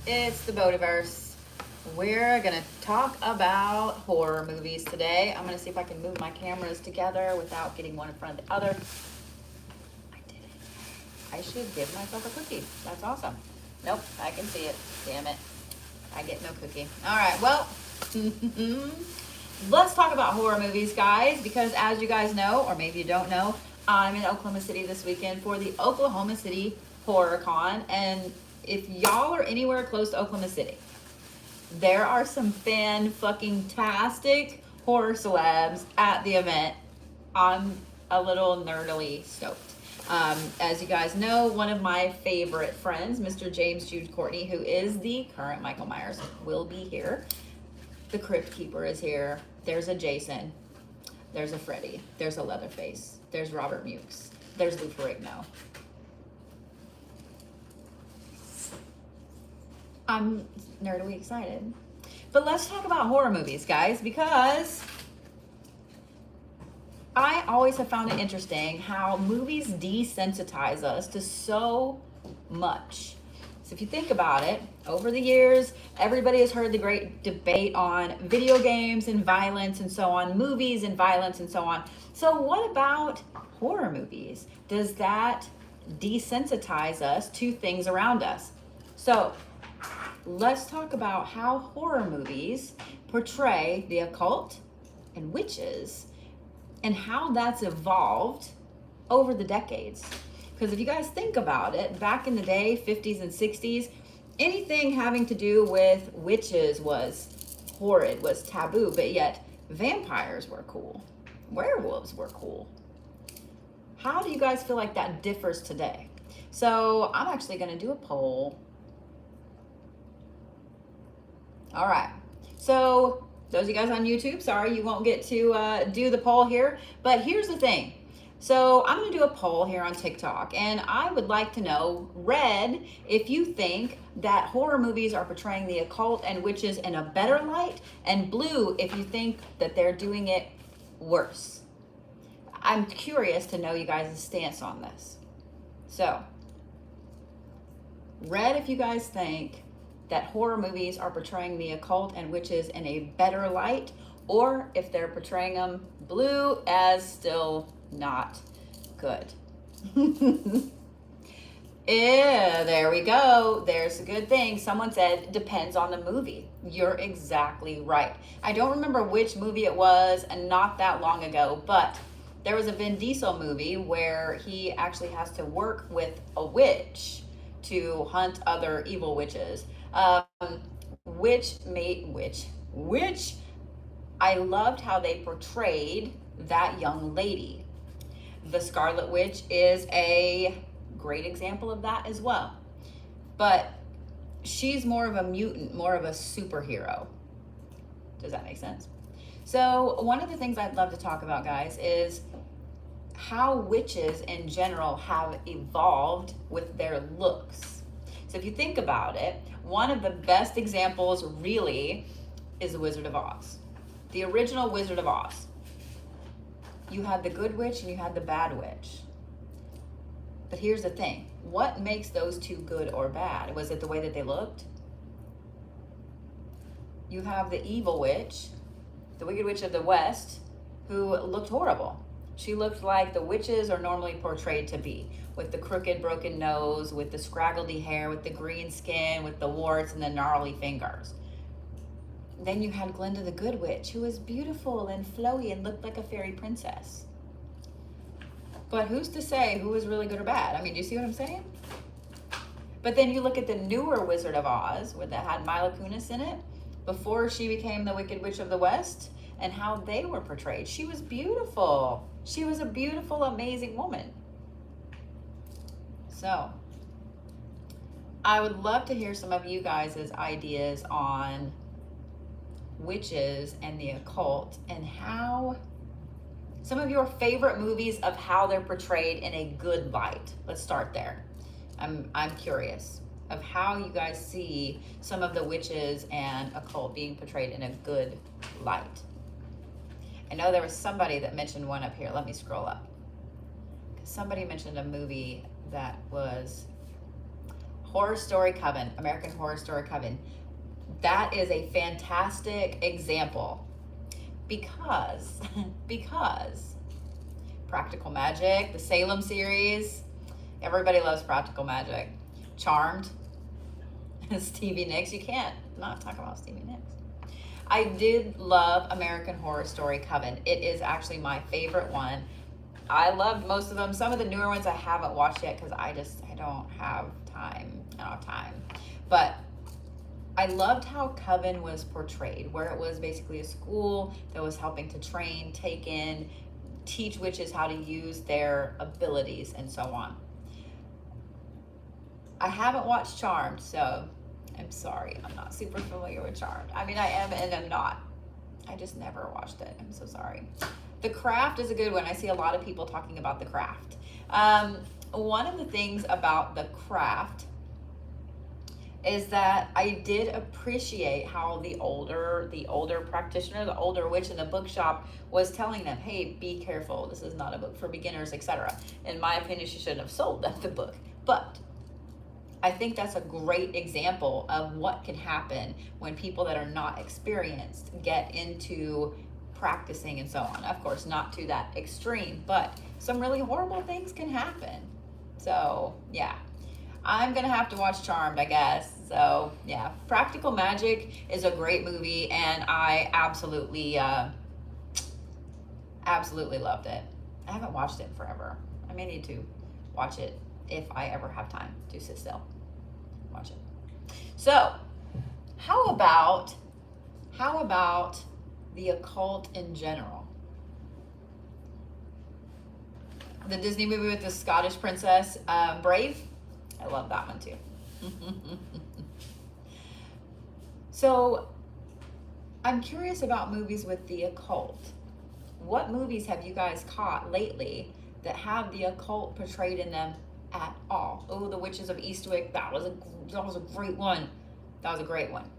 It's the Bodhiverse. We're gonna talk about horror movies today. I'm gonna see if I can move my cameras together without getting one in front of the other. I did it. I should give myself a cookie. That's awesome. Nope, I can see it. Damn it. I get no cookie. All right, well, let's talk about horror movies, guys, because as you guys know, or maybe you don't know, I'm in Oklahoma City this weekend for the Oklahoma City Horror Con. And if y'all are anywhere close to Oklahoma City, there are some fan-fucking-tastic horror celebs at the event. I'm a little nerdily stoked. As you guys know, one of my favorite friends, Mr. James Jude Courtney, who is the current Michael Myers, will be here. The Crypt Keeper is here. There's a Jason. There's a Freddy. There's a Leatherface. There's Robert Mukes. There's Lou Ferrigno. I'm nerdily excited. But let's talk about horror movies, guys, because I always have found it interesting how movies desensitize us to so much. So if you think about it, over the years, everybody has heard the great debate on video games and violence and so on, movies and violence and so on. So what about horror movies? Does that desensitize us to things around us? So let's talk about how horror movies portray the occult and witches and how that's evolved over the decades. Because if you guys think about it, back in the day, 50s and 60s, anything having to do with witches was horrid, was taboo, but yet vampires were cool. Werewolves were cool. How do you guys feel like that differs today? So I'm actually going to do a poll. All right. So those of you guys on YouTube, sorry, you won't get to do the poll here. But here's the thing. So I'm going to do a poll here on TikTok, and I would like to know, red, if you think that horror movies are portraying the occult and witches in a better light, and blue, if you think that they're doing it worse. I'm curious to know you guys' stance on this. So, red, if you guys think that horror movies are portraying the occult and witches in a better light, or if they're portraying them blue as still not good. Yeah, there we go. There's a good thing. Someone said, depends on the movie. You're exactly right. I don't remember which movie it was, and not that long ago, but there was a Vin Diesel movie where he actually has to work with a witch to hunt other evil witches. Which I loved how they portrayed that young lady. The Scarlet Witch is a great example of that as well. But she's more of a mutant, more of a superhero. Does that make sense? So one of the things I'd love to talk about, guys, is how witches in general have evolved with their looks. So if you think about it, one of the best examples really is the Wizard of Oz. The original Wizard of Oz. You had the good witch and you had the bad witch. But here's the thing. What makes those two good or bad? Was it the way that they looked? You have the evil witch, the Wicked Witch of the West, who looked horrible. She looked like the witches are normally portrayed to be, with the crooked, broken nose, with the scraggledy hair, with the green skin, with the warts and the gnarly fingers. Then you had Glinda the Good Witch, who was beautiful and flowy and looked like a fairy princess. But who's to say who was really good or bad? I mean, do you see what I'm saying? But then you look at the newer Wizard of Oz, that had Mila Kunis in it, before she became the Wicked Witch of the West, and how they were portrayed. She was beautiful. She was a beautiful, amazing woman. So, I would love to hear some of you guys' ideas on witches and the occult, and how some of your favorite movies of how they're portrayed in a good light. Let's start there. I'm curious of how you guys see some of the witches and occult being portrayed in a good light. I know there was somebody that mentioned one up here. Let me scroll up. Somebody mentioned a movie that was Horror Story Coven, American Horror Story Coven. That is a fantastic example because Practical Magic, the Salem series, everybody loves Practical Magic. Charmed, Stevie Nicks, you can't not talk about Stevie Nicks. I did love American Horror Story Coven. It is actually my favorite one. I loved most of them. Some of the newer ones I haven't watched yet because I don't have time. I don't have time. But I loved how Coven was portrayed, where it was basically a school that was helping to train, teach witches how to use their abilities and so on. I haven't watched Charmed, so I'm sorry. I'm not super familiar with Charmed. I mean, I am and I'm not. I just never watched it. I'm so sorry. The Craft is a good one. I see a lot of people talking about The Craft. One of the things about The Craft is that I did appreciate how the older practitioner, the older witch in the bookshop was telling them, hey, be careful. This is not a book for beginners, etc. In my opinion, she shouldn't have sold them the book. But I think that's a great example of what can happen when people that are not experienced get into practicing and so on. Of course, not to that extreme, but some really horrible things can happen. So yeah, I'm gonna have to watch Charmed, I guess. So yeah, Practical Magic is a great movie, and I absolutely loved it. I haven't watched it in forever. I may need to watch it if I ever have time to sit still, watch it. So how about the occult in general? The Disney movie with the Scottish princess, Brave. I love that one too. So I'm curious about movies with the occult. What movies have you guys caught lately that have the occult portrayed in them at all? Oh, The Witches of Eastwick. That was a great one. That was a great one.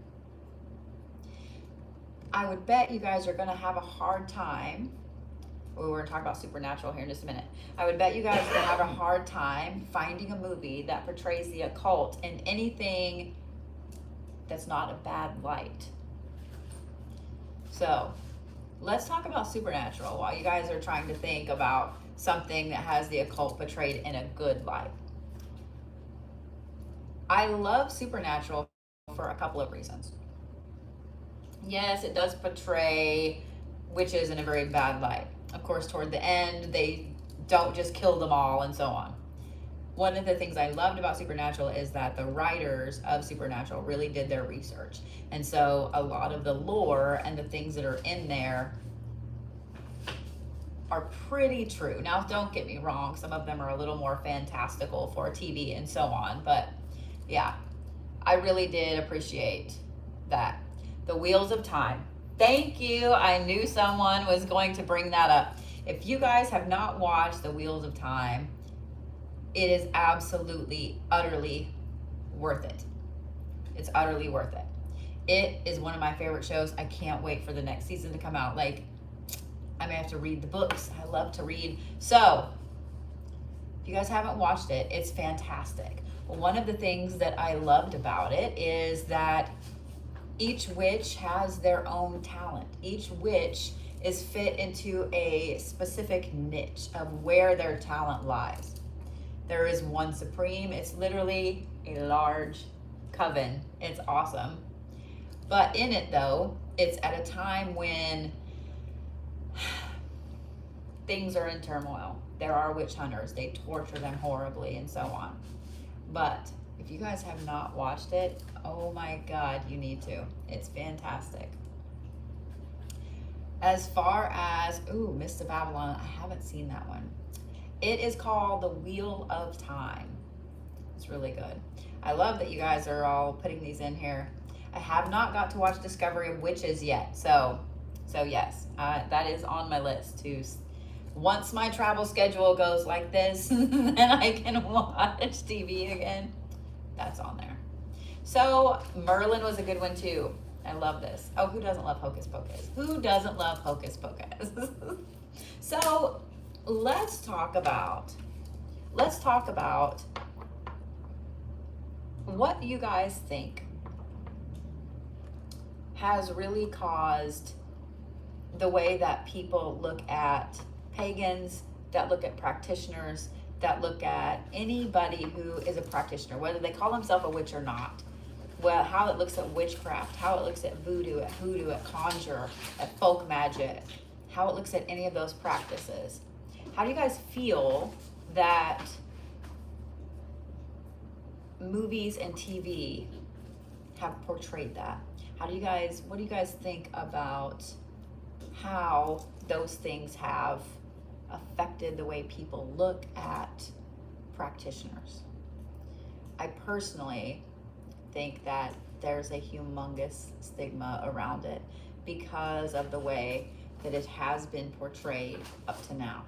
I would bet you guys are going to have a hard time. We're going to talk about supernatural here in just a minute. I would bet you guys are going to have a hard time finding a movie that portrays the occult in anything that's not a bad light. So let's talk about supernatural while you guys are trying to think about something that has the occult portrayed in a good light. I love supernatural for a couple of reasons. Yes, it does portray witches in a very bad light. Of course, toward the end, they don't just kill them all and so on. One of the things I loved about Supernatural is that the writers of Supernatural really did their research. And so a lot of the lore and the things that are in there are pretty true. Now, don't get me wrong. Some of them are a little more fantastical for TV and so on. But yeah, I really did appreciate that. The Wheels of Time. Thank you. I knew someone was going to bring that up. If you guys have not watched The Wheels of Time, it is absolutely, utterly worth it. It's utterly worth it. It is one of my favorite shows. I can't wait for the next season to come out. Like, I may have to read the books. I love to read. So, if you guys haven't watched it, it's fantastic. One of the things that I loved about it is that each witch has their own talent. Each witch is fit into a specific niche of where their talent lies. There is one supreme. It's literally a large coven. It's awesome. But in it, though, it's at a time when things are in turmoil. There are witch hunters. They torture them horribly and so on. But if you guys have not watched it, oh my God, you need to. It's fantastic. As far as, Mist of Babylon, I haven't seen that one. It is called The Wheel of Time. It's really good. I love that you guys are all putting these in here. I have not got to watch Discovery of Witches yet. So yes, that is on my list too. Once my travel schedule goes like this, then I can watch TV again. That's on there. So Merlin was a good one too. I love this. Oh, who doesn't love Hocus Pocus? Who doesn't love Hocus Pocus? So let's talk about what do you guys think has really caused the way that people look at pagans, that look at practitioners, that look at anybody who is a practitioner, whether they call themselves a witch or not? Well, how it looks at witchcraft, how it looks at voodoo, at hoodoo, at conjure, at folk magic, how it looks at any of those practices. How do you guys feel that movies and TV have portrayed that? What do you guys think about how those things have affected the way people look at practitioners? I personally think that there's a humongous stigma around it because of the way that it has been portrayed up to now.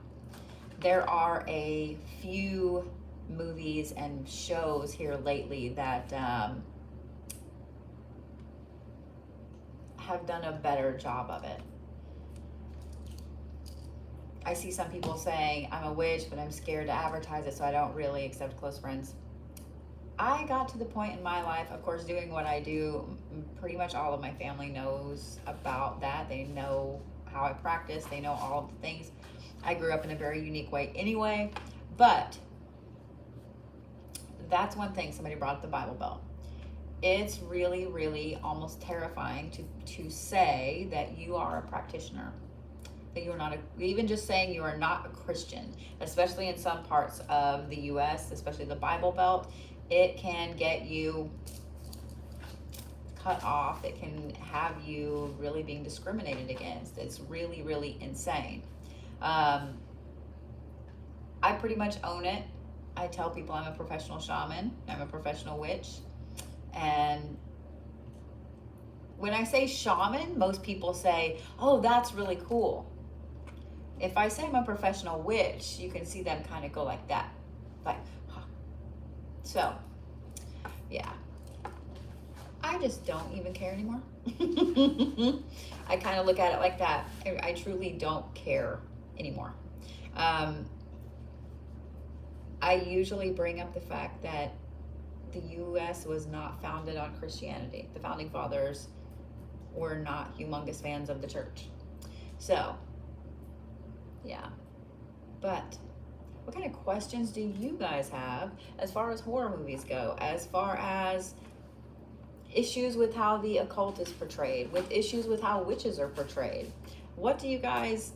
There are a few movies and shows here lately that have done a better job of it. I see some people saying, I'm a witch, but I'm scared to advertise it, so I don't really accept close friends. I got to the point in my life, of course, doing what I do, pretty much all of my family knows about that. They know how I practice. They know all of the things. I grew up in a very unique way anyway, but that's one thing. Somebody brought up the Bible Belt. It's really, really almost terrifying to say that you are a practitioner, that you're not even just saying you are not a Christian, especially in some parts of the U.S., especially the Bible Belt. It can get you cut off. It can have you really being discriminated against. It's really, really insane. I pretty much own it. I tell people I'm a professional shaman. I'm a professional witch. And when I say shaman, most people say, oh, that's really cool. If I say I'm a professional witch, you can see them kind of go like that. Like, huh. So, yeah. I just don't even care anymore. I kind of look at it like that. I truly don't care anymore. I usually bring up the fact that the U.S. was not founded on Christianity. The founding fathers were not humongous fans of the church. So, yeah. But what kind of questions do you guys have as far as horror movies go? As far as issues with how the occult is portrayed, with issues with how witches are portrayed? How do you guys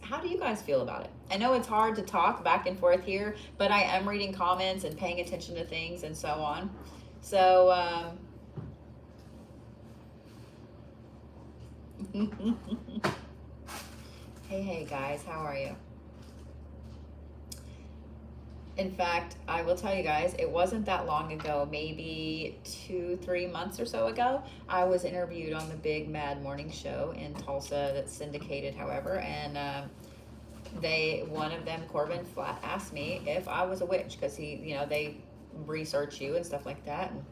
feel about it? I know it's hard to talk back and forth here, but I am reading comments and paying attention to things and so on. So, hey guys, how are you? In fact, I will tell you guys, it wasn't that long ago, maybe 2-3 months or so ago, I was interviewed on the big Mad Morning show in Tulsa that's syndicated, however, and one of them, Corbin, flat asked me if I was a witch, because they research you and stuff like that. And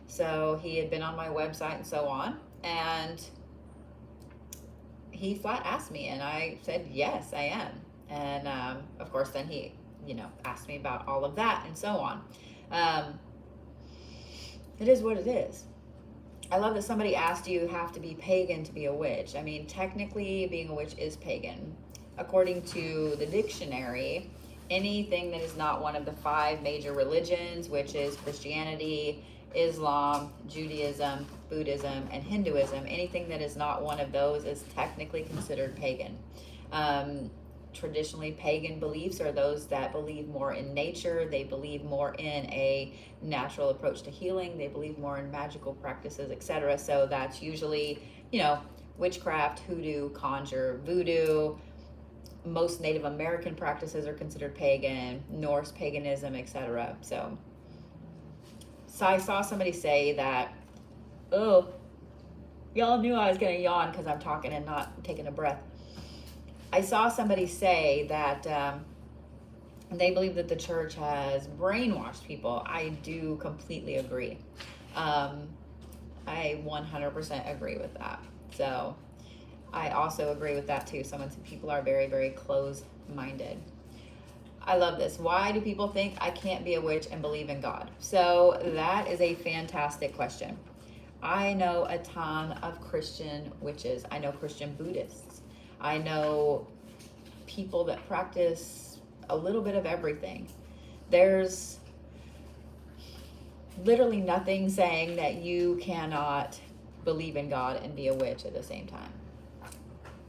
so he had been on my website and so on, and he flat asked me, and I said, yes, I am. And of course, then he asked me about all of that and so on. It is what it is. I love that somebody asked, you have to be pagan to be a witch. I mean, technically being a witch is pagan. According to the dictionary, anything that is not one of the 5 major religions, which is Christianity, Islam, Judaism, Buddhism, and Hinduism, anything that is not one of those is technically considered pagan. Traditionally, pagan beliefs are those that believe more in nature. They believe more in a natural approach to healing. They believe more in magical practices, etc. So that's usually, witchcraft, hoodoo, conjure, voodoo. Most Native American practices are considered pagan, Norse paganism, etc. So I saw somebody say that, oh, y'all knew I was going to yawn because I'm talking and not taking a breath. I saw somebody say that they believe that the church has brainwashed people. I do completely agree. I 100% agree with that. So I also agree with that too. People are very, very closed-minded. I love this. Why do people think I can't be a witch and believe in God? So that is a fantastic question. I know a ton of Christian witches. I know Christian Buddhists. I know people that practice a little bit of everything. There's literally nothing saying that you cannot believe in God and be a witch at the same time.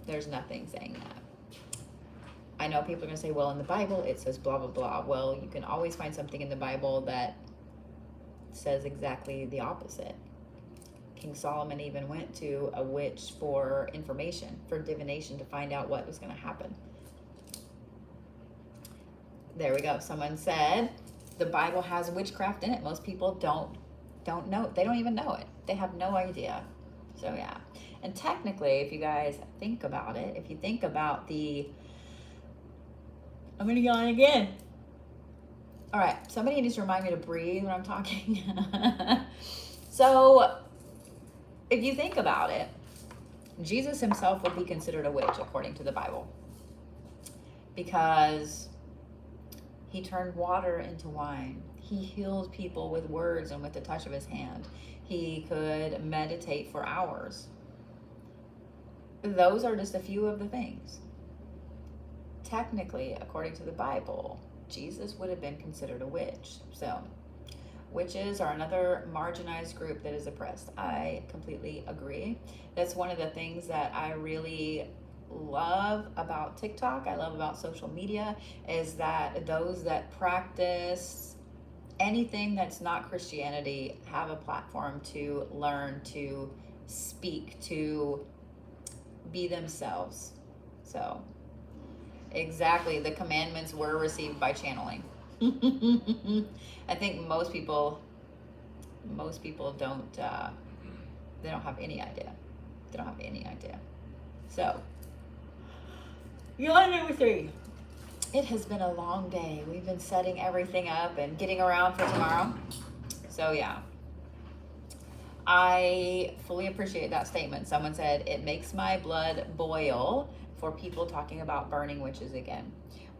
There's nothing saying that. I know people are going to say, well, in the Bible, it says blah, blah, blah. Well, you can always find something in the Bible that says exactly the opposite. King Solomon even went to a witch for information, for divination, to find out what was going to happen. There we go. Someone said the Bible has witchcraft in it. Most people don't know. They don't even know it. They have no idea. So yeah. And technically, if you guys think about it, if you think about I'm going to yawn again. All right. Somebody needs to remind me to breathe when I'm talking. So if you think about it, Jesus himself would be considered a witch according to the Bible, because he turned water into wine. He healed people with words and with the touch of his hand. He could meditate for hours. Those are just a few of the things. Technically, according to the Bible, Jesus would have been considered a witch. So, witches are another marginalized group that is oppressed. I completely agree. That's one of the things that I really love about TikTok, I love about social media, is that those that practice anything that's not Christianity have a platform to learn, to speak, to be themselves. So exactly, the commandments were received by channeling. I think most people don't they don't have any idea. They don't have any idea. So yawn number 3. It has been a long day. We've been setting everything up and getting around for tomorrow. So yeah, I fully appreciate that statement. Someone said, it makes my blood boil for people talking about burning witches again.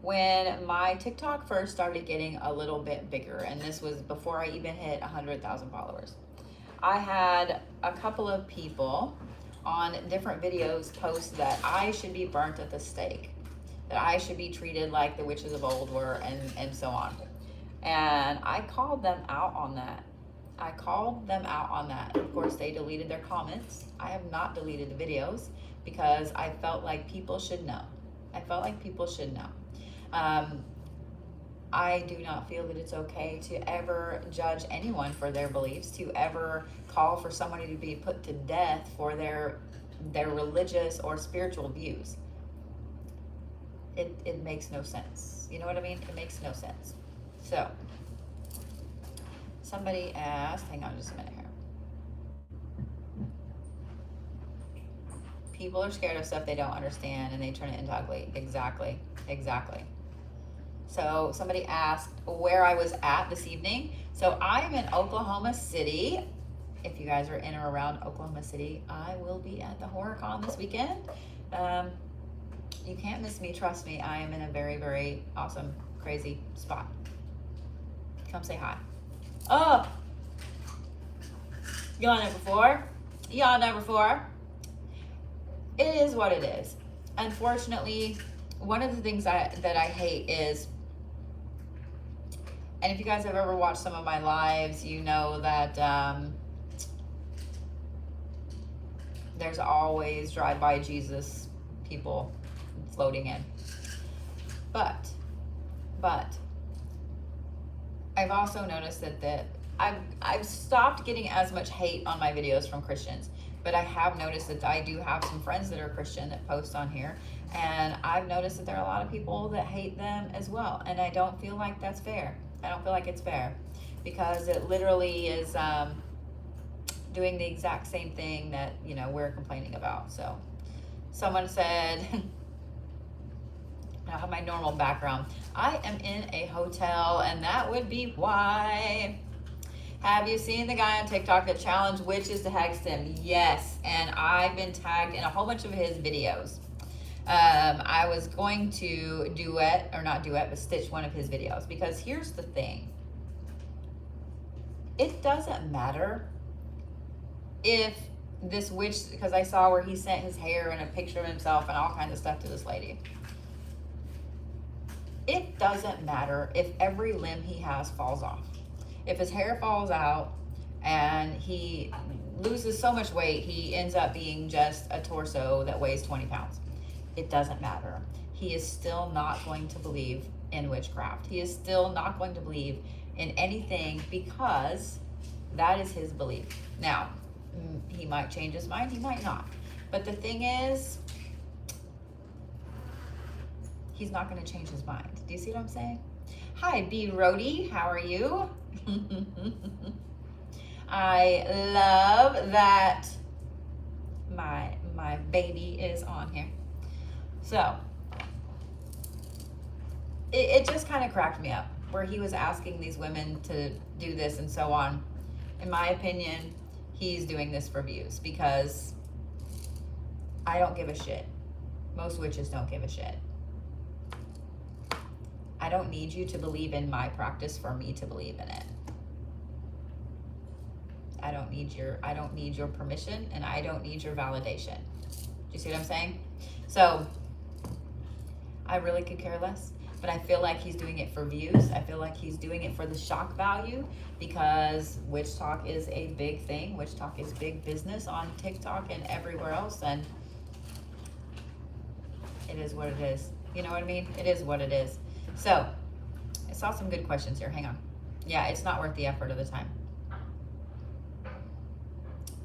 When my TikTok first started getting a little bit bigger, and this was before I even hit 100,000 followers, I had a couple of people on different videos post that I should be burnt at the stake, that I should be treated like the witches of old were, and so on. And I called them out on that. Of course, they deleted their comments. I have not deleted the videos because I felt like people should know. I do not feel that it's okay to ever judge anyone for their beliefs, to ever call for somebody to be put to death for their religious or spiritual views. It makes no sense. You know what I mean? It makes no sense. So, somebody asked, hang on just a minute here. People are scared of stuff they don't understand and they turn it into ugly. Exactly. So somebody asked where I was at this evening. So I'm in Oklahoma City. If you guys are in or around Oklahoma City, I will be at the HorrorCon this weekend. You can't miss me, trust me. I am in a very, very awesome, crazy spot. Come say hi. Oh, yawn number 4. It is what it is. Unfortunately, one of the things that I hate is, and if you guys have ever watched some of my lives, you know that there's always drive-by Jesus people floating in. But I've also noticed that I've stopped getting as much hate on my videos from Christians, but I have noticed that I do have some friends that are Christian that post on here, and I've noticed that there are a lot of people that hate them as well, and I don't feel like that's fair. I don't feel like it's fair, because it literally is doing the exact same thing that, you know, we're complaining about. So someone said, I have my normal background. I am in a hotel, and that would be why. Have you seen the guy on TikTok that challenged witches to hex him? Yes, and I've been tagged in a whole bunch of his videos. I was going to duet, or not duet, but stitch one of his videos, because here's the thing. It doesn't matter if this witch, because I saw where he sent his hair and a picture of himself and all kinds of stuff to this lady. It doesn't matter if every limb he has falls off. If his hair falls out and he loses so much weight, he ends up being just a torso that weighs 20 pounds. It doesn't matter. He is still not going to believe in witchcraft. He is still not going to believe in anything, because that is his belief. Now, he might change his mind, he might not. But the thing is, he's not going to change his mind. Do you see what I'm saying? Hi, B. Rody. How are you? I love that my baby is on here. So, it just kind of cracked me up, where he was asking these women to do this and so on. In my opinion, he's doing this for views, because I don't give a shit. Most witches don't give a shit. I don't need you to believe in my practice for me to believe in it. I don't need your permission, and I don't need your validation. Do you see what I'm saying? So I really could care less, but I feel like he's doing it for views. I feel like he's doing it for the shock value, because witch talk is a big thing. Witch talk is big business on TikTok and everywhere else, and it is what it is. You know what I mean? It is what it is. So, I saw some good questions here. Hang on. Yeah, it's not worth the effort of the time.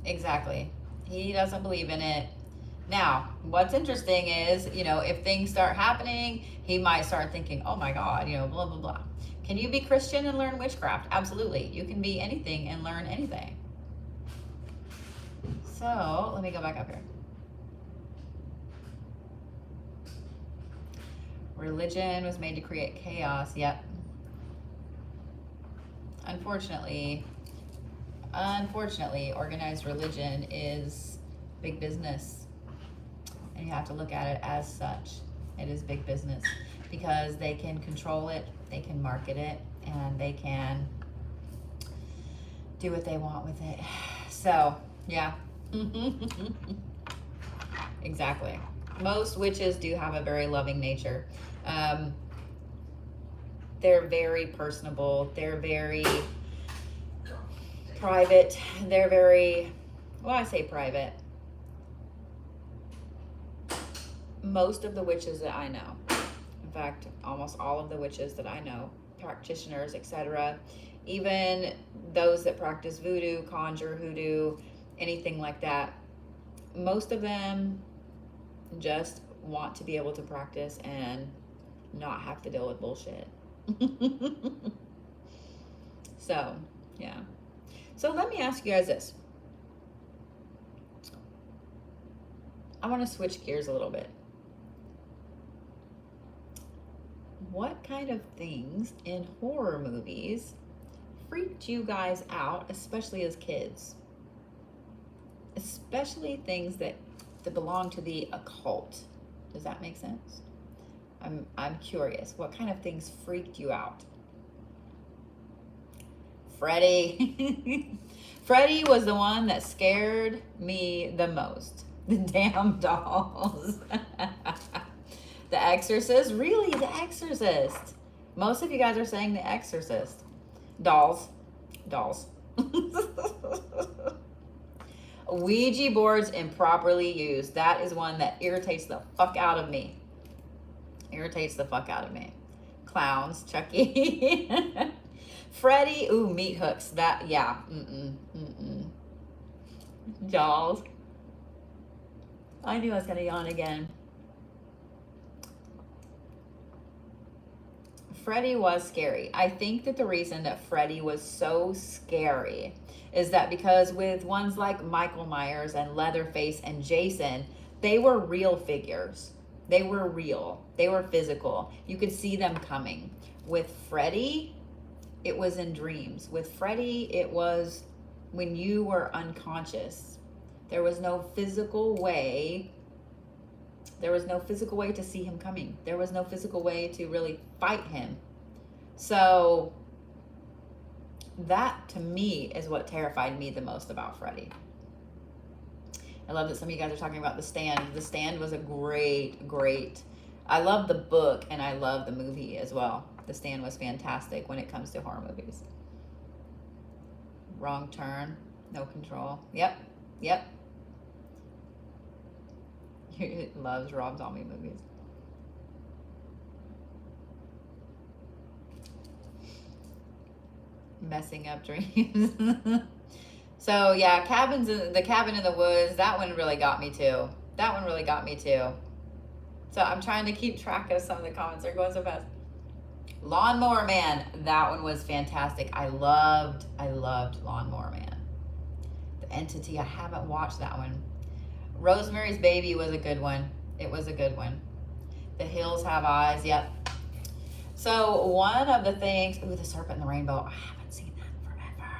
Exactly. He doesn't believe in it. Now, what's interesting is, if things start happening, he might start thinking, oh my God, blah, blah, blah. Can you be Christian and learn witchcraft? Absolutely. You can be anything and learn anything. So, let me go back up here. Religion was made to create chaos. Yep. Unfortunately, organized religion is big business. And you have to look at it as such. It is big business, because they can control it, they can market it, and they can do what they want with it. So, yeah. Exactly. Most witches do have a very loving nature. They're very personable. They're very private. They're very, well, I say private. Most of the witches that I know, in fact, almost all of the witches that I know, practitioners, etc., even those that practice voodoo, conjure, hoodoo, anything like that, most of them just want to be able to practice and not have to deal with bullshit. So, yeah. So let me ask you guys this. I want to switch gears a little bit. What kind of things in horror movies freaked you guys out, especially as kids? Especially things that belong to the occult. Does that make sense? I'm curious. What kind of things freaked you out? Freddy. Freddy was the one that scared me the most. The damn dolls. The Exorcist? Really? The Exorcist? Most of you guys are saying The Exorcist. Dolls. Ouija boards improperly used. That is one that irritates the fuck out of me. Clowns, Chucky. Freddy, ooh, meat hooks. That, yeah. Dolls. I knew I was gonna yawn again. Freddy was scary. I think that the reason that Freddy was so scary is that because with ones like Michael Myers and Leatherface and Jason, they were real figures. They were real. They were physical. You could see them coming. With Freddy, it was in dreams. With Freddy, it was when you were unconscious. There was no physical way There was no physical way to see him coming. There was no physical way to really fight him. So that, to me, is what terrified me the most about Freddy. I love that some of you guys are talking about The Stand. The Stand was a great, I love the book and I love the movie as well. The Stand was fantastic when it comes to horror movies. Wrong Turn, No Control. Yep. He loves Rob Zombie movies. Messing Up Dreams. So yeah, the Cabin in the Woods, that one really got me too. So I'm trying to keep track of some of the comments. They're going so fast. Lawnmower Man, that one was fantastic. I loved Lawnmower Man. The Entity, I haven't watched that one. Rosemary's Baby was a good one. It was a good one. The Hills Have Eyes, yep. So one of the things, The Serpent and the Rainbow, I haven't seen that forever.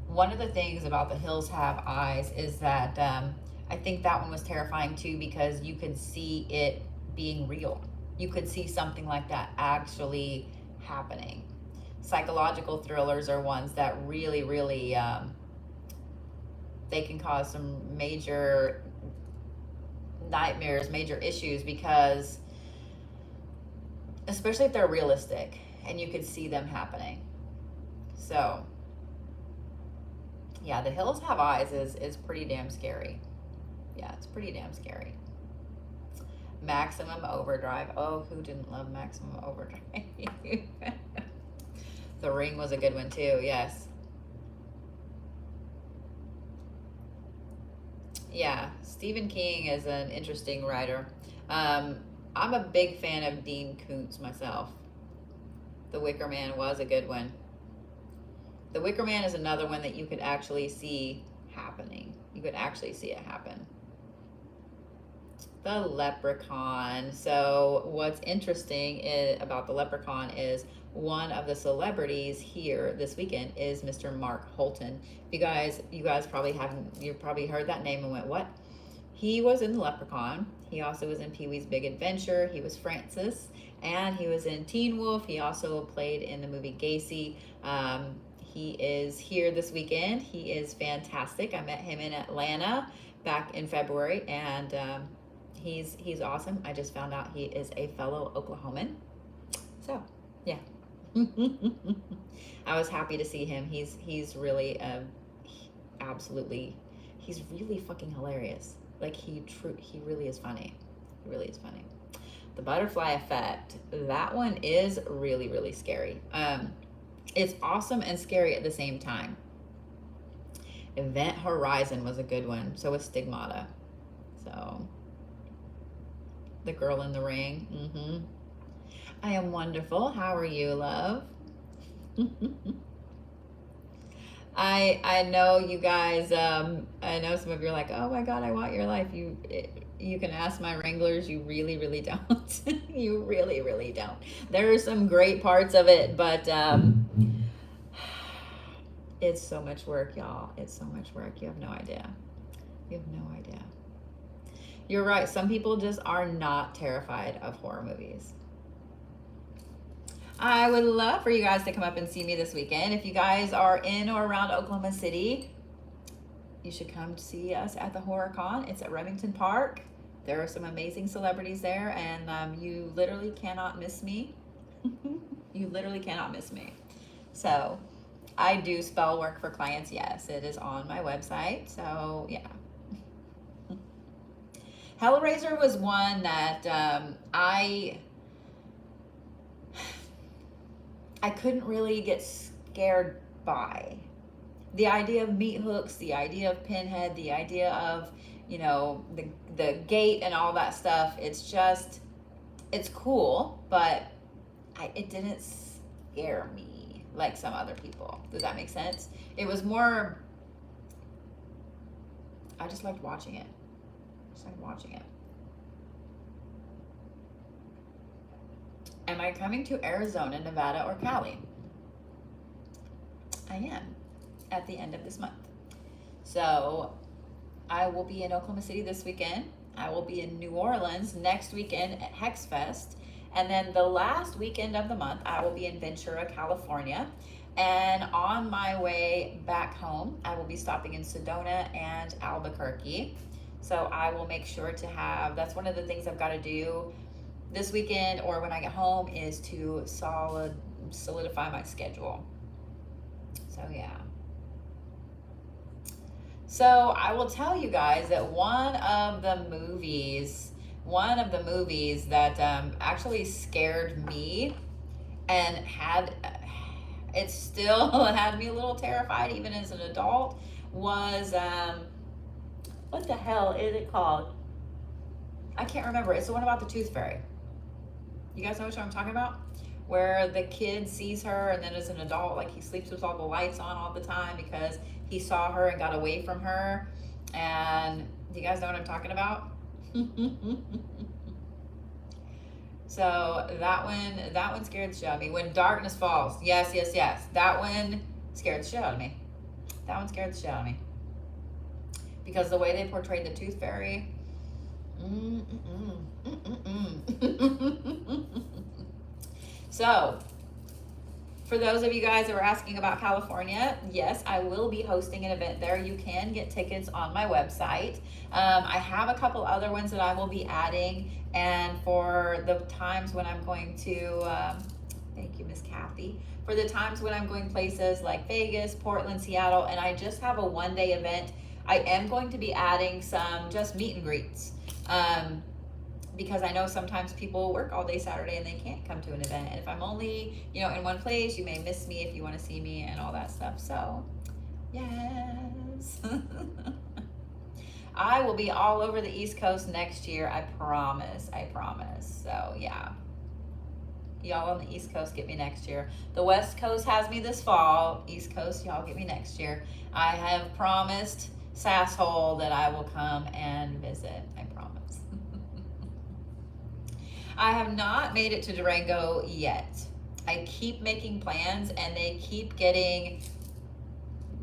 One of the things about The Hills Have Eyes is that I think that one was terrifying too, because you could see it being real. You could see something like that actually happening. Psychological thrillers are ones that really, they can cause some major nightmares, major issues, because especially if they're realistic and you could see them happening. So yeah, The Hills Have Eyes is pretty damn scary. Yeah, it's pretty damn scary. Maximum Overdrive. Oh, who didn't love Maximum Overdrive? The Ring was a good one too, yes. Yeah, Stephen King is an interesting writer. I'm a big fan of Dean Koontz myself. The Wicker Man was a good one. The Wicker Man is another one that you could actually see happening. You could actually see it happen. The Leprechaun. So what's interesting about the Leprechaun is one of the celebrities here this weekend is Mr. Mark Holton. You guys probably you've probably heard that name and went, what? He was in The Leprechaun. He also was in Pee-wee's Big Adventure. He was Francis, and he was in Teen Wolf. He also played in the movie Gacy. He is here this weekend. He is fantastic. I met him in Atlanta back in February, and he's awesome. I just found out he is a fellow Oklahoman. So yeah. I was happy to see him. He's really he's really fucking hilarious. Like he really is funny. He really is funny. The Butterfly Effect, that one is really scary. It's awesome and scary at the same time. Event Horizon was a good one. So was Stigmata. So The Girl in the Ring. I am wonderful. How are you, love? I know you guys, I know some of you are like, oh my God, I want your life. You can ask my Wranglers. You really don't. You really don't. There are some great parts of it, but it's so much work, y'all. It's so much work. You have no idea. You have no idea. You're right. Some people just are not terrified of horror movies. I would love for you guys to come up and see me this weekend. If you guys are in or around Oklahoma City, you should come see us at the Horror Con. It's at Remington Park. There are some amazing celebrities there, and you literally cannot miss me. You literally cannot miss me. So I do spell work for clients. Yes, it is on my website. So yeah. Hellraiser was one that I couldn't really get scared by. The idea of meat hooks, the idea of Pinhead, the idea of, you know, the gate and all that stuff. It's just, it's cool, but it didn't scare me like some other people. Does that make sense? It was more, I just liked watching it. Am I coming to Arizona, Nevada, or Cali? I am at the end of this month. So I will be in Oklahoma City this weekend. I will be in New Orleans next weekend at Hex Fest. And then the last weekend of the month, I will be in Ventura, California. And on my way back home, I will be stopping in Sedona and Albuquerque. So I will make sure to have, that's one of the things I've got to do this weekend or when I get home, is to solidify my schedule. So yeah. So I will tell you guys that one of the movies that actually scared me and it still had me a little terrified even as an adult was, what the hell is it called? I can't remember. It's the one about the tooth fairy. You guys know what I'm talking about? Where the kid sees her and then as an adult, like he sleeps with all the lights on all the time because he saw her and got away from her. And do you guys know what I'm talking about? So that one scared the shit out of me. When Darkness Falls. Yes. That one scared the shit out of me. Because the way they portrayed the tooth fairy. So, for those of you guys that were asking about California, yes, I will be hosting an event there. You can get tickets on my website. I have a couple other ones that I will be adding. And for the times when I'm going to, thank you, Miss Kathy, for the times when I'm going places like Vegas, Portland, Seattle, and I just have a one-day event, I am going to be adding some just meet and greets. Because I know sometimes people work all day Saturday and they can't come to an event. And if I'm only, in one place, you may miss me if you want to see me and all that stuff. So, yes. I will be all over the East Coast next year. I promise. So, yeah. Y'all on the East Coast get me next year. The West Coast has me this fall. East Coast, y'all get me next year. I have promised Sasshole that I will come and visit. I promise. I have not made it to Durango yet. I keep making plans and they keep getting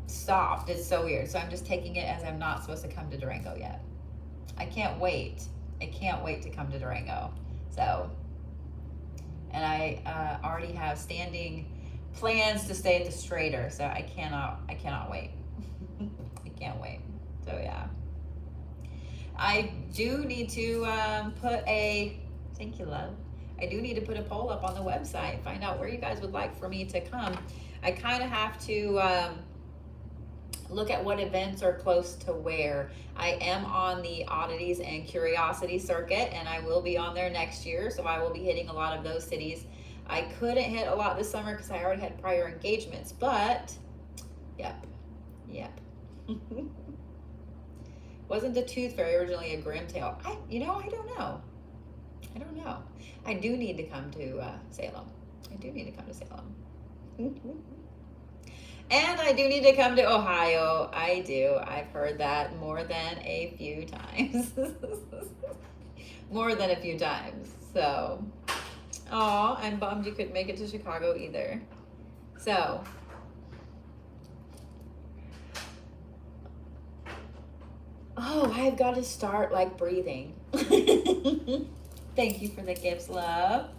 stopped. It's so weird. So I'm just taking it as I'm not supposed to come to Durango yet. I can't wait to come to Durango. So, and I already have standing plans to stay at the Strader. So I cannot wait. I can't wait. So yeah. I do need to thank you, love. I do need to put a poll up on the website, find out where you guys would like for me to come. I kind of have to look at what events are close to where. I am on the Oddities and Curiosity circuit, and I will be on there next year, so I will be hitting a lot of those cities. I couldn't hit a lot this summer because I already had prior engagements, but yep. Wasn't the Tooth Fairy originally a grim tale? I don't know. I do need to come to Salem. And I do need to come to Ohio. I do. I've heard that more than a few times. So, I'm bummed you couldn't make it to Chicago either. So, I've got to start breathing. Thank you for the gifts, love.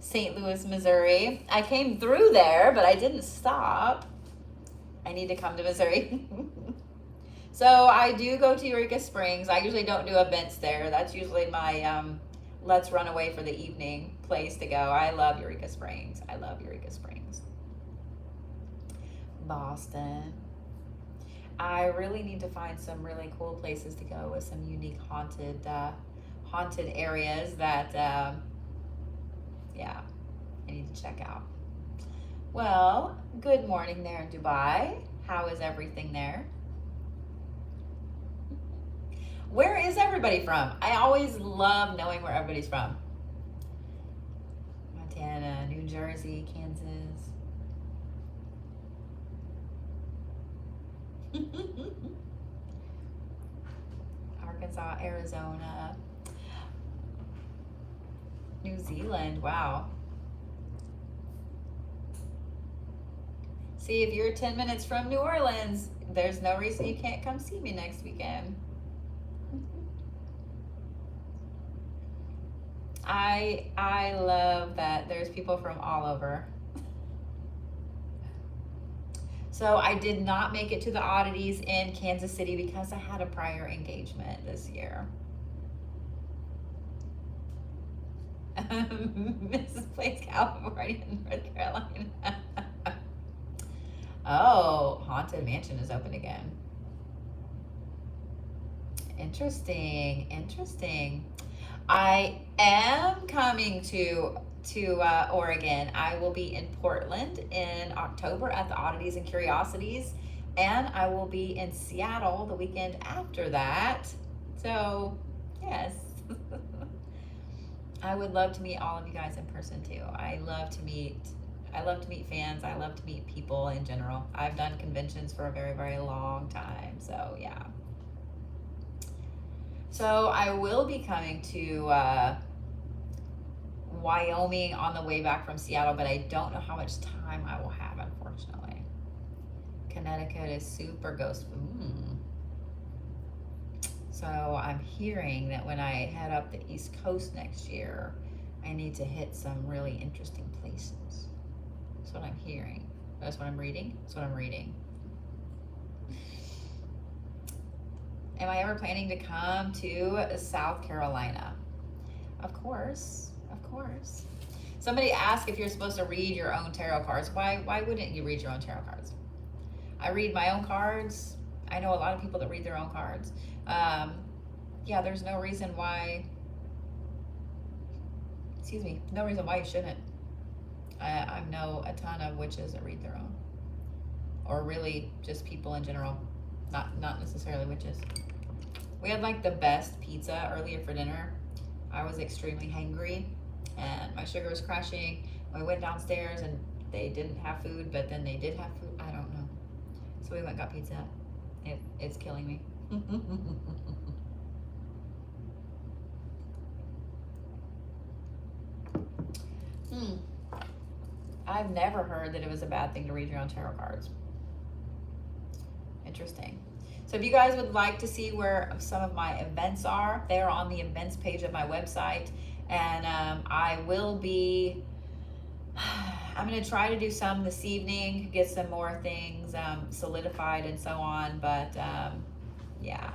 St. Louis, Missouri. I came through there, but I didn't stop. I need to come to Missouri. So I do go to Eureka Springs. I usually don't do events there. That's usually my let's run away for the evening place to go. I love Eureka Springs. Boston. I really need to find some really cool places to go with some unique haunted areas that, I need to check out. Well, good morning there in Dubai. How is everything there? Where is everybody from? I always love knowing where everybody's from. Montana, New Jersey, Kansas. Arkansas, Arizona, New Zealand. Wow. See, if you're 10 minutes from New Orleans, there's no reason you can't come see me next weekend. I love that there's people from all over. So I did not make it to the oddities in Kansas City because I had a prior engagement this year. Mrs. Place, California, North Carolina. Oh, Haunted Mansion is open again. Interesting. I am coming to Oregon. I will be in Portland in October at the Oddities and Curiosities, and I will be in Seattle the weekend after that. So, yes. I would love to meet all of you guys in person too. I love to meet fans. I love to meet people in general. I've done conventions for a very, very long time. So, yeah. So I will be coming to Wyoming on the way back from Seattle, but I don't know how much time I will have, unfortunately. Connecticut is super ghostful. So I'm hearing that when I head up the East Coast next year, I need to hit some really interesting places. That's what I'm hearing. That's what I'm reading. Am I ever planning to come to South Carolina? Of course. Somebody asked if you're supposed to read your own tarot cards. Why wouldn't you read your own tarot cards? I read my own cards. I know a lot of people that read their own cards. Yeah, there's no reason why, no reason why you shouldn't. I know a ton of witches that read their own. Or really just people in general, not necessarily witches. We had like the best pizza earlier for dinner. I was extremely hangry and my sugar was crashing. We went downstairs and they didn't have food, but then they did have food. I don't know. So we went and got pizza. It's killing me. I've never heard that it was a bad thing to read your own tarot cards. Interesting. So if you guys would like to see where some of my events are, they're on the events page of my website. And I will be, I'm going to try to do some this evening, get some more things solidified and so on. But yeah.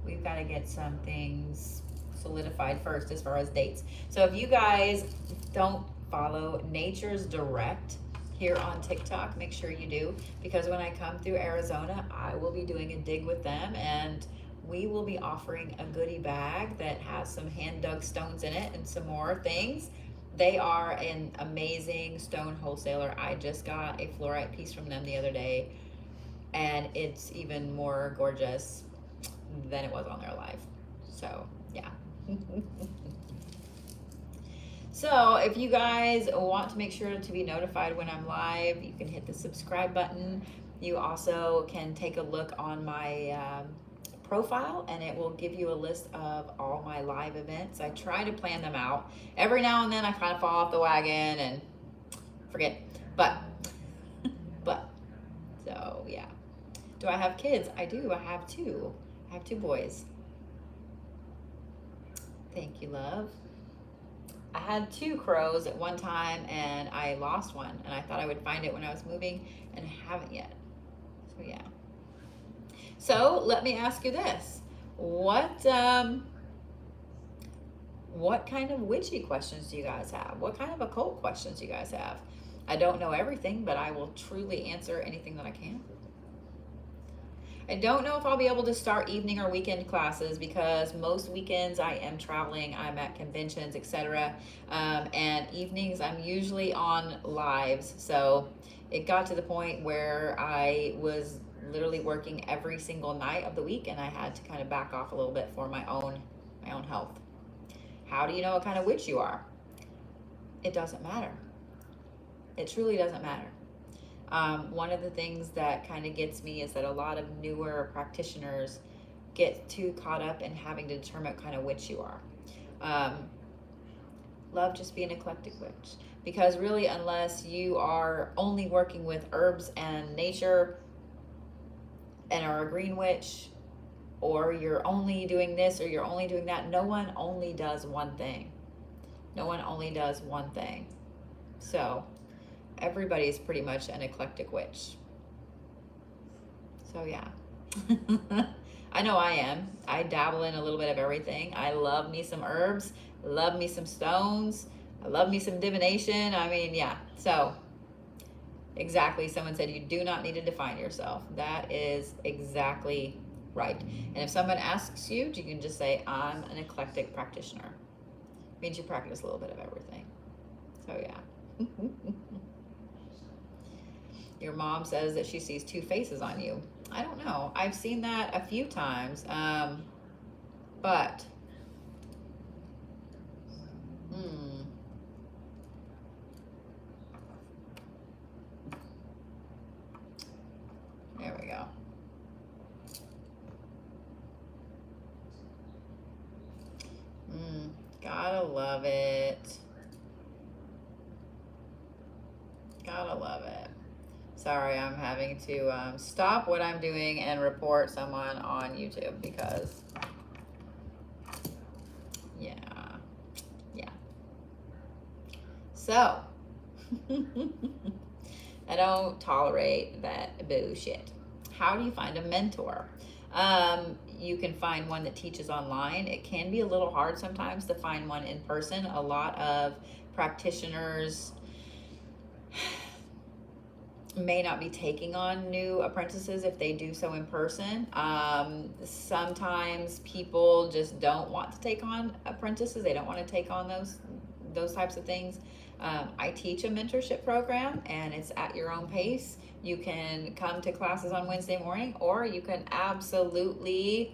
We've got to get some things solidified first as far as dates. So if you guys don't follow Nature's Direct here on TikTok, make sure you do, because when I come through Arizona, I will be doing a dig with them and we will be offering a goodie bag that has some hand dug stones in it and some more things. They are an amazing stone wholesaler. I just got a fluorite piece from them the other day and it's even more gorgeous than it was on their live. So yeah. So if you guys want to make sure to be notified when I'm live, you can hit the subscribe button. You also can take a look on my profile and it will give you a list of all my live events. I try to plan them out. Every now and then I kind of fall off the wagon and forget, but so yeah. Do I have kids? I do. I have two boys. Thank you, love. I had 2 crows at one time and I lost one and I thought I would find it when I was moving and haven't yet. So yeah. So let me ask you this. What kind of witchy questions do you guys have? What kind of occult questions do you guys have? I don't know everything, but I will truly answer anything that I can. I don't know if I'll be able to start evening or weekend classes because most weekends I am traveling, I'm at conventions, etc. And evenings I'm usually on lives. So it got to the point where I was literally working every single night of the week and I had to kind of back off a little bit for my own health. How do you know what kind of witch you are? It doesn't matter. It truly doesn't matter. One of the things that kind of gets me is that a lot of newer practitioners get too caught up in having to determine what kind of witch you are. Love just being an eclectic witch, because really unless you are only working with herbs and nature and are a green witch, or you're only doing this or you're only doing that. No one only does one thing. No one only does one thing. So everybody's pretty much an eclectic witch. So yeah. I know I am. I dabble in a little bit of everything. I love me some herbs, love me some stones, I love me some divination. I mean, yeah. So exactly, someone said you do not need to define yourself. That is exactly right. And if someone asks you, you can just say, I'm an eclectic practitioner. It means you practice a little bit of everything. So yeah. Your mom says that she sees two faces on you. I don't know. I've seen that a few times. But there we go. Gotta love it. Gotta love it. Sorry, I'm having to stop what I'm doing and report someone on YouTube because, yeah. So, I don't tolerate that bullshit. How do you find a mentor? You can find one that teaches online. It can be a little hard sometimes to find one in person. A lot of practitioners may not be taking on new apprentices if they do so in person. Sometimes people just don't want to take on apprentices. They don't want to take on those types of things. I teach a mentorship program, and it's at your own pace. You can come to classes on Wednesday morning, or you can absolutely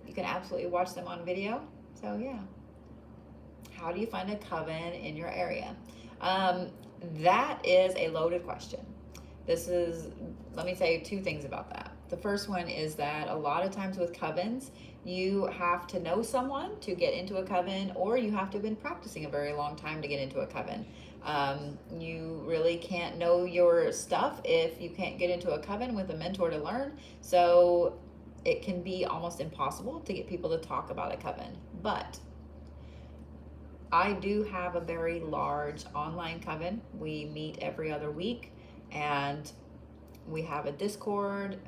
watch them on video. So yeah. How do you find a coven in your area? That is a loaded question. Let me say two things about that. The first one is that a lot of times with covens, you have to know someone to get into a coven, or you have to have been practicing a very long time to get into a coven. You really can't know your stuff if you can't get into a coven with a mentor to learn. So it can be almost impossible to get people to talk about a coven. But I do have a very large online coven. We meet every other week, and we have a Discord.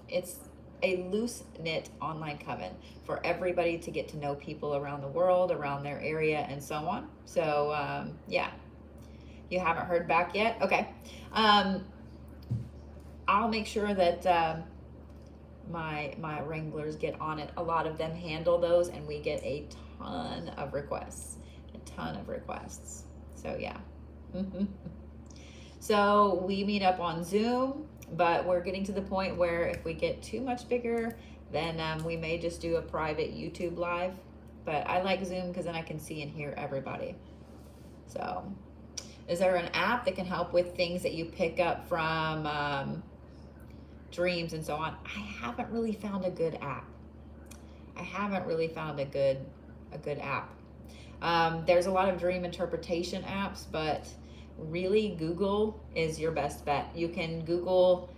It's a loose-knit online coven for everybody to get to know people around the world, around their area, and so on. So yeah, you haven't heard back yet? Okay. I'll make sure that my wranglers get on it. A lot of them handle those, and we get a ton of requests. So yeah. So we meet up on Zoom, but we're getting to the point where if we get too much bigger, then we may just do a private YouTube live. But I like Zoom because then I can see and hear everybody. So is there an app that can help with things that you pick up from dreams and so on? I haven't really found a good app. There's a lot of dream interpretation apps, but really Google is your best bet. You can Google,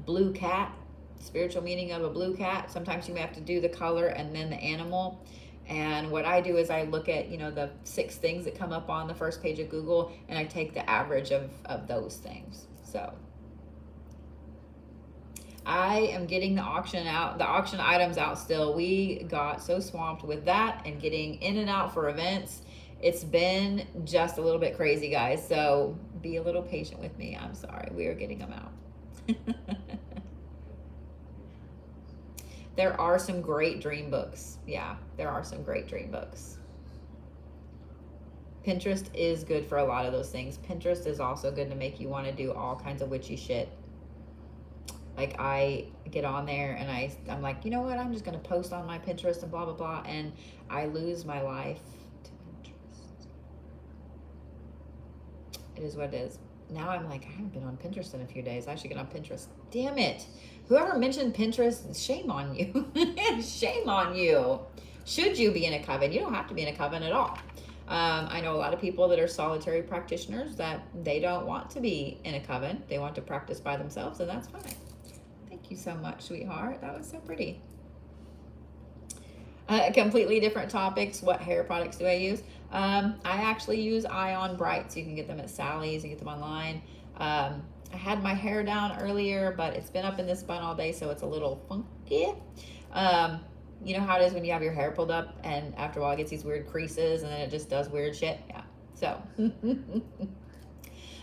blue cat, spiritual meaning of a blue cat. Sometimes you may have to do the color and then the animal. And what I do is I look at, the 6 things that come up on the first page of Google, and I take the average of those things. So I am getting the auction items out still. We got so swamped with that and getting in and out for events. It's been just a little bit crazy, guys. So be a little patient with me. I'm sorry. We are getting them out. There are some great dream books. Yeah, there are some great dream books. Pinterest is good for a lot of those things. Pinterest is also good to make you want to do all kinds of witchy shit. Like I get on there and I'm like, you know what? I'm just going to post on my Pinterest and blah, blah, blah. And I lose my life to Pinterest. It is what it is. Now I'm like, I haven't been on Pinterest in a few days. I should get on Pinterest. Damn it. Whoever mentioned Pinterest, shame on you. Shame on you. Should you be in a coven? You don't have to be in a coven at all. I know a lot of people that are solitary practitioners that they don't want to be in a coven. They want to practice by themselves, and that's fine. Thank you so much, sweetheart. That was so pretty. Completely different topics. What hair products do I use? I actually use Ion Brights. You can get them at Sally's. You get them online. I had my hair down earlier, but it's been up in this bun all day, so it's a little funky. You know how it is when you have your hair pulled up, and after a while it gets these weird creases, and then it just does weird shit. Yeah. So,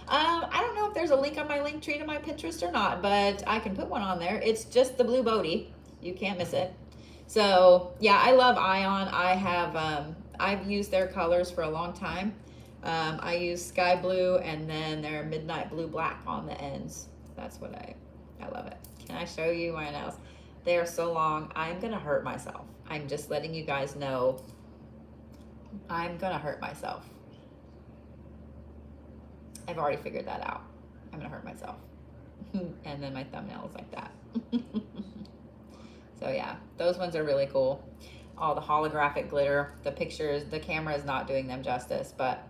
I don't know if there's a link on my link tree to my Pinterest or not, but I can put one on there. It's just the blue Bodhi. You can't miss it. So yeah, I love Ion. I've used their colors for a long time. I use sky blue and then their midnight blue black on the ends. That's what I love it. Can I show you my nails? They are so long. I'm gonna hurt myself. I'm just letting you guys know I'm gonna hurt myself. I've already figured that out. I'm gonna hurt myself. And then my thumbnail is like that. So yeah, those ones are really cool. All the holographic glitter, the pictures, the camera is not doing them justice, but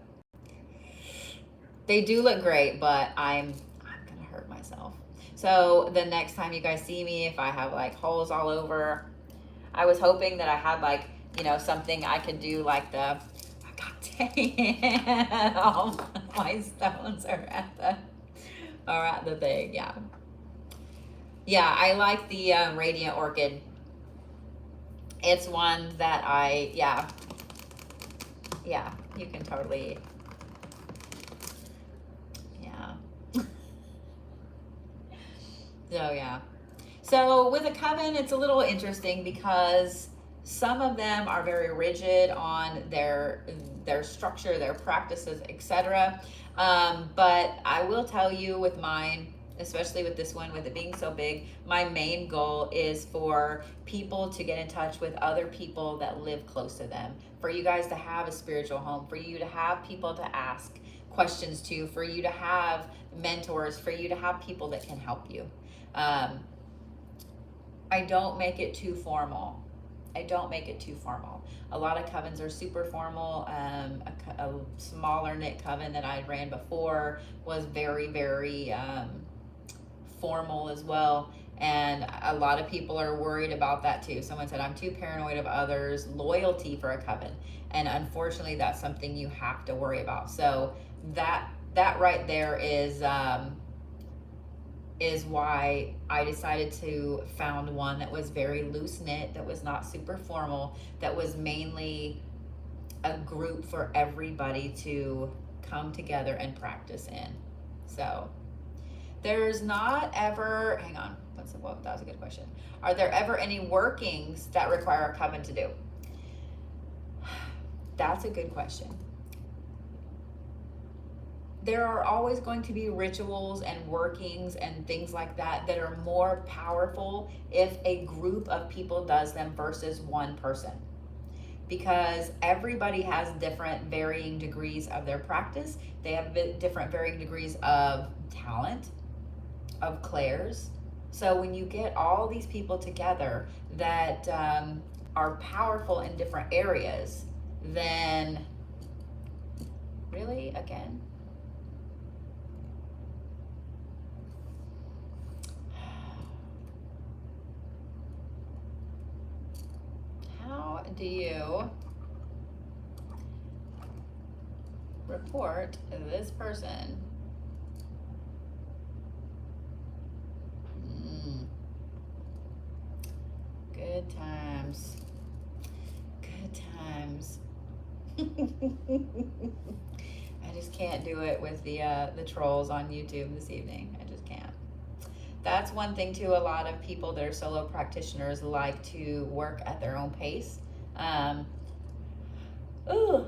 they do look great, but I'm gonna hurt myself. So the next time you guys see me, if I have like holes all over, I was hoping that I had like, you know, something I could do like the, God dang it, all my stones are at the thing, yeah. Yeah, I like the Radiant Orchid. It's one that yeah, you can totally, yeah. So yeah. So with a coven, it's a little interesting because some of them are very rigid on their structure, their practices, etc. But I will tell you with mine, especially with this one, with it being so big, my main goal is for people to get in touch with other people that live close to them, for you guys to have a spiritual home, for you to have people to ask questions to, for you to have mentors, for you to have people that can help you. I don't make it too formal. A lot of covens are super formal. A smaller knit coven that I ran before was very, very formal as well, and a lot of people are worried about that too. Someone said, I'm too paranoid of others' loyalty for a coven, and unfortunately that's something you have to worry about. So that right there is why I decided to found one that was very loose knit, that was not super formal, that was mainly a group for everybody to come together and practice in. So there's not ever, hang on, that was a good question. Are there ever any workings that require a coven to do? That's a good question. There are always going to be rituals and workings and things like that that are more powerful if a group of people does them versus one person. Because everybody has different varying degrees of their practice. They have different varying degrees of talent, of clairs. So when you get all these people together that are powerful in different areas, then really, again, how do you report this person? Good times. I just can't do it with the trolls on YouTube this evening. I just can't. That's one thing too. A lot of people that are solo practitioners like to work at their own pace. Ooh,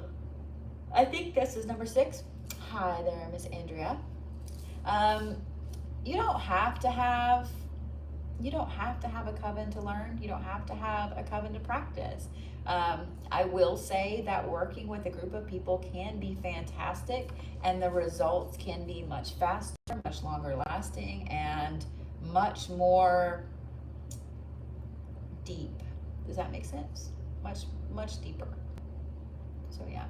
I think this is number 6. Hi there, Miss Andrea. You don't have to have a coven to learn. You don't have to have a coven to practice. I will say that working with a group of people can be fantastic, and the results can be much faster, much longer lasting, and much more deep. Does that make sense? Much deeper. So yeah.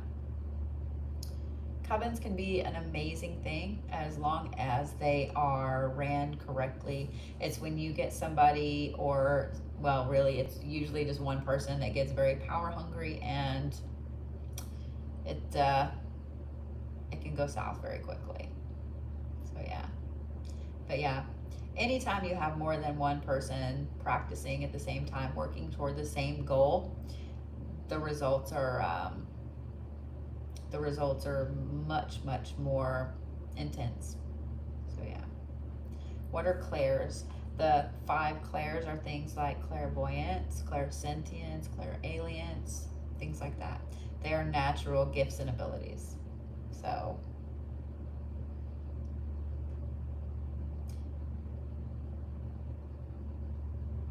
Covens can be an amazing thing as long as they are ran correctly. It's when you get somebody, or well, really, it's usually just one person that gets very power hungry, and it can go south very quickly. So yeah, but yeah, anytime you have more than one person practicing at the same time, working toward the same goal, the results are much more intense. So yeah. What are clairs? The 5 clairs are things like clairvoyance, clairsentience, clairalience, things like that. They are natural gifts and abilities.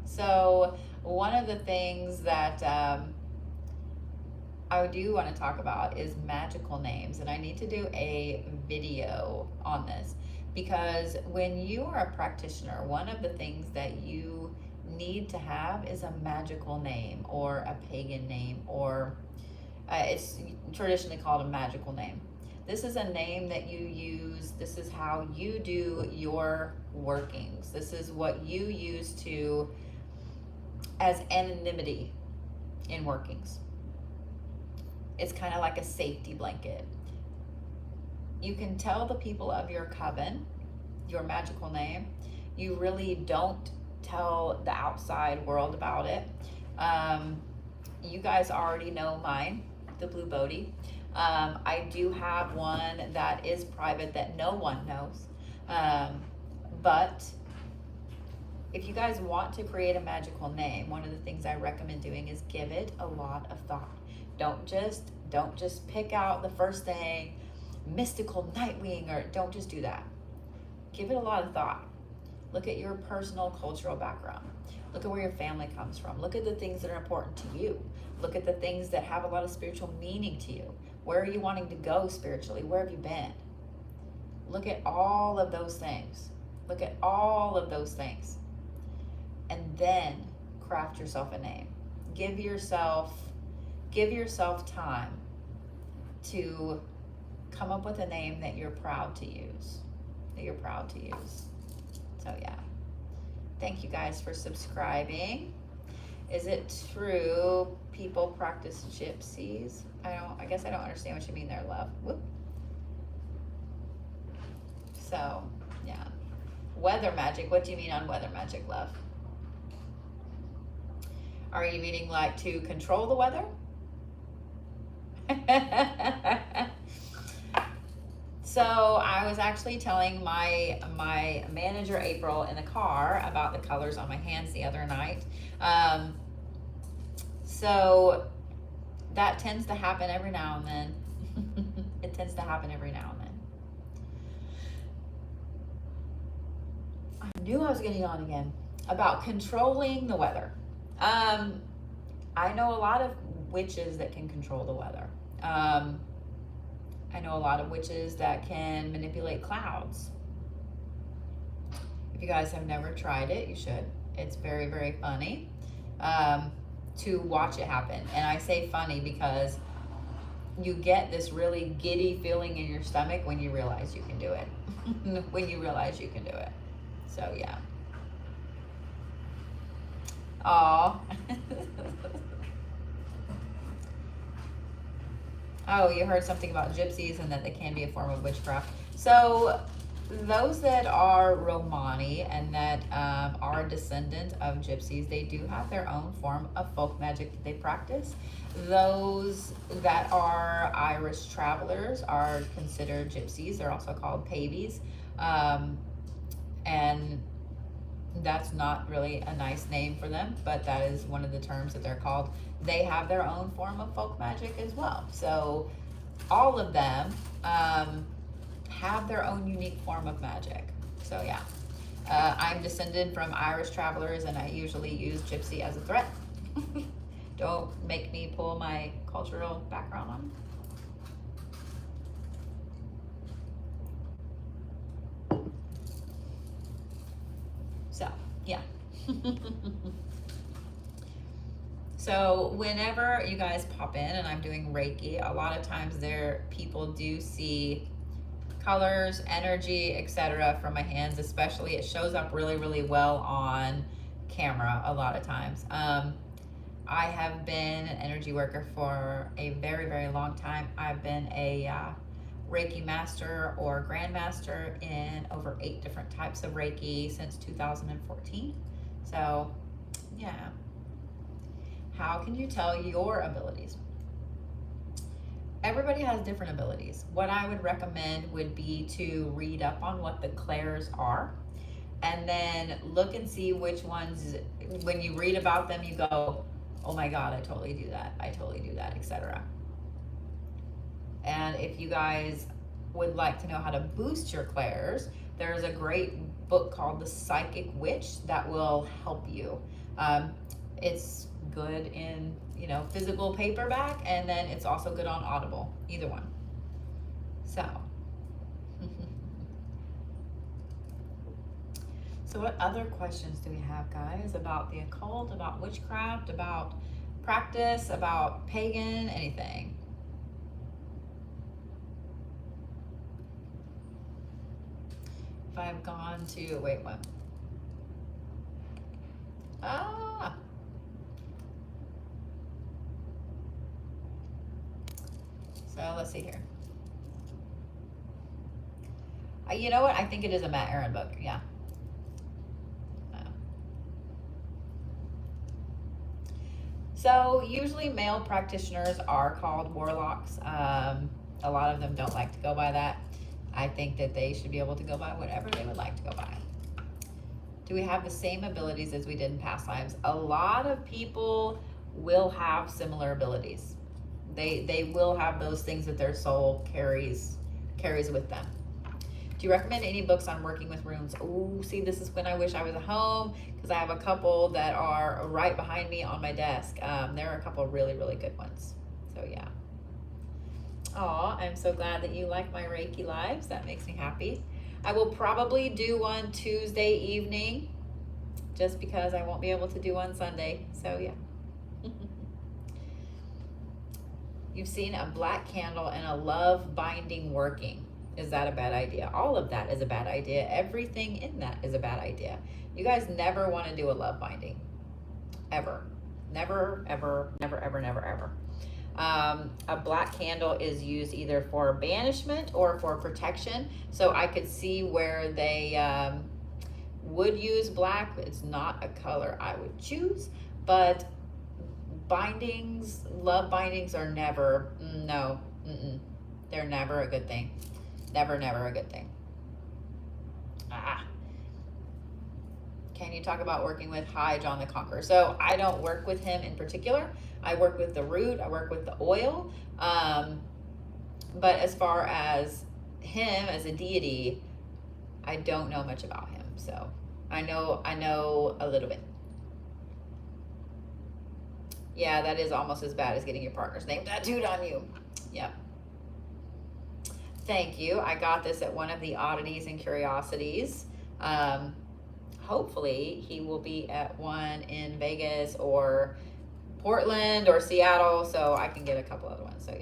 So one of the things that I do want to talk about is magical names, and I need to do a video on this, because when you are a practitioner, one of the things that you need to have is a magical name or a pagan name, or it's traditionally called a magical name. This is a name that you use. This is how you do your workings. This is what you use to as anonymity in workings. It's kind of like a safety blanket. You can tell the people of your coven your magical name. You really don't tell the outside world about it. You guys already know mine, the Blue Bodhi. I do have one that is private that no one knows. But if you guys want to create a magical name, one of the things I recommend doing is give it a lot of thought. Don't just pick out the first thing, mystical Nightwing, or don't just do that. Give it a lot of thought. Look at your personal cultural background. Look at where your family comes from. Look at the things that are important to you. Look at the things that have a lot of spiritual meaning to you. Where are you wanting to go spiritually? Where have you been? Look at all of those things. Look at all of those things. And then craft yourself a name. Give yourself time to come up with a name that you're proud to use. So yeah. Thank you guys for subscribing. Is it true people practice gypsies? I guess I don't understand what you mean there, love. Whoop. So yeah. Weather magic. What do you mean on weather magic, love? Are you meaning like to control the weather? So I was actually telling my manager April in the car about the colors on my hands the other night. So that tends to happen every now and then. It tends to happen every now and then. I knew I was getting on again. About controlling the weather. I know a lot of witches that can control the weather. I know a lot of witches that can manipulate clouds. If you guys have never tried it, you should. It's very, very funny to watch it happen. And I say funny because you get this really giddy feeling in your stomach when you realize you can do it. When you realize you can do it. So yeah. Aw. Oh, you heard something about gypsies and that they can be a form of witchcraft. So those that are Romani and that are a descendant of gypsies, they do have their own form of folk magic that they practice. Those that are Irish travelers are considered gypsies. They're also called pavies. And that's not really a nice name for them, but that is one of the terms that they're called. They have their own form of folk magic as well. So all of them have their own unique form of magic. So yeah, I'm descended from Irish travelers, and I usually use gypsy as a threat. Don't make me pull my cultural background on. So yeah. So whenever you guys pop in and I'm doing Reiki, a lot of times people do see colors, energy, etc. from my hands, especially. It shows up really, really well on camera a lot of times. I have been an energy worker for a very, very long time. I've been a Reiki master or grandmaster in over 8 different types of Reiki since 2014. So, yeah. How can you tell your abilities? Everybody has different abilities. What I would recommend would be to read up on what the clairs are, and then look and see which ones, when you read about them, you go, oh my God, I totally do that, etc. And if you guys would like to know how to boost your clairs, there's a great book called The Psychic Witch that will help you. It's good in, physical paperback, and then it's also good on Audible, either one. So, so what other questions do we have, guys, about the occult, about witchcraft, about practice, about pagan, anything? If I've gone to, wait, what? So let's see here. You know what? I think it is a Matt Aaron book. Yeah. So usually male practitioners are called warlocks. A lot of them don't like to go by that. I think that they should be able to go by whatever they would like to go by. Do we have the same abilities as we did in past lives? A lot of people will have similar abilities. They will have those things that their soul carries with them. Do you recommend any books on working with runes? Oh, see, this is when I wish I was at home, because I have a couple that are right behind me on my desk. There are a couple really, really good ones. So yeah. Aw, I'm so glad that you like my Reiki lives. That makes me happy. I will probably do one Tuesday evening, just because I won't be able to do one Sunday. So yeah. You've seen a black candle and a love binding working. Is that a bad idea? All of that is a bad idea. Everything in that is a bad idea. You guys never want to do a love binding. Ever. Never, ever, never, ever, never, ever. A black candle is used either for banishment or for protection. So I could see where they would use black. It's not a color I would choose, but bindings, love bindings are never, no, they're never a good thing. Never, never a good thing. Can you talk about working with High John the Conqueror? So I don't work with him in particular. I work with the root, I work with the oil. But as far as him as a deity, I don't know much about him. So I know a little bit. Yeah, that is almost as bad as getting your partner's name tattooed on you. Yep. Thank you. I got this at one of the oddities and curiosities. Hopefully he will be at one in Vegas or Portland or Seattle, so I can get a couple other ones. So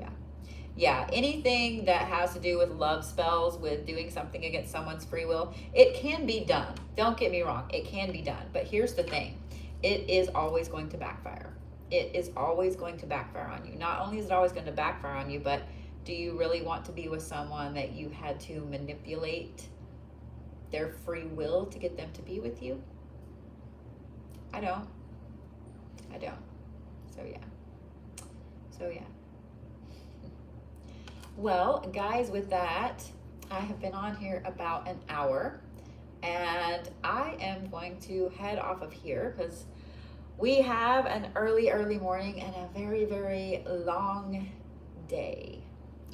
yeah, anything that has to do with love spells, with doing something against someone's free will, it can be done. Don't get me wrong, it can be done. But here's the thing, it is always going to backfire. It is always going to backfire on you. Not only is it always going to backfire on you, but do you really want to be with someone that you had to manipulate their free will to get them to be with you? I don't. So yeah. Well, guys, with that, I have been on here about an hour, and I am going to head off of here because we have an early morning and a very, very long day.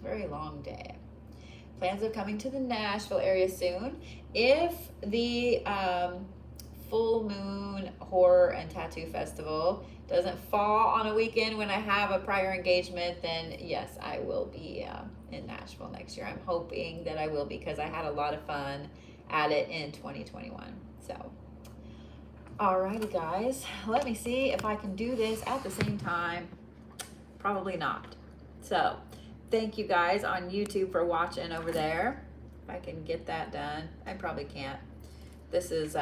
Very long day. Plans of coming to the Nashville area soon. If the full moon horror and tattoo festival doesn't fall on a weekend when I have a prior engagement, then yes, I will be in Nashville next year. I'm hoping that I will, because I had a lot of fun at it in 2021. So Alrighty, guys. Let me see if I can do this at the same time. Probably not. So, thank you guys on YouTube for watching over there. If I can get that done. I probably can't. This is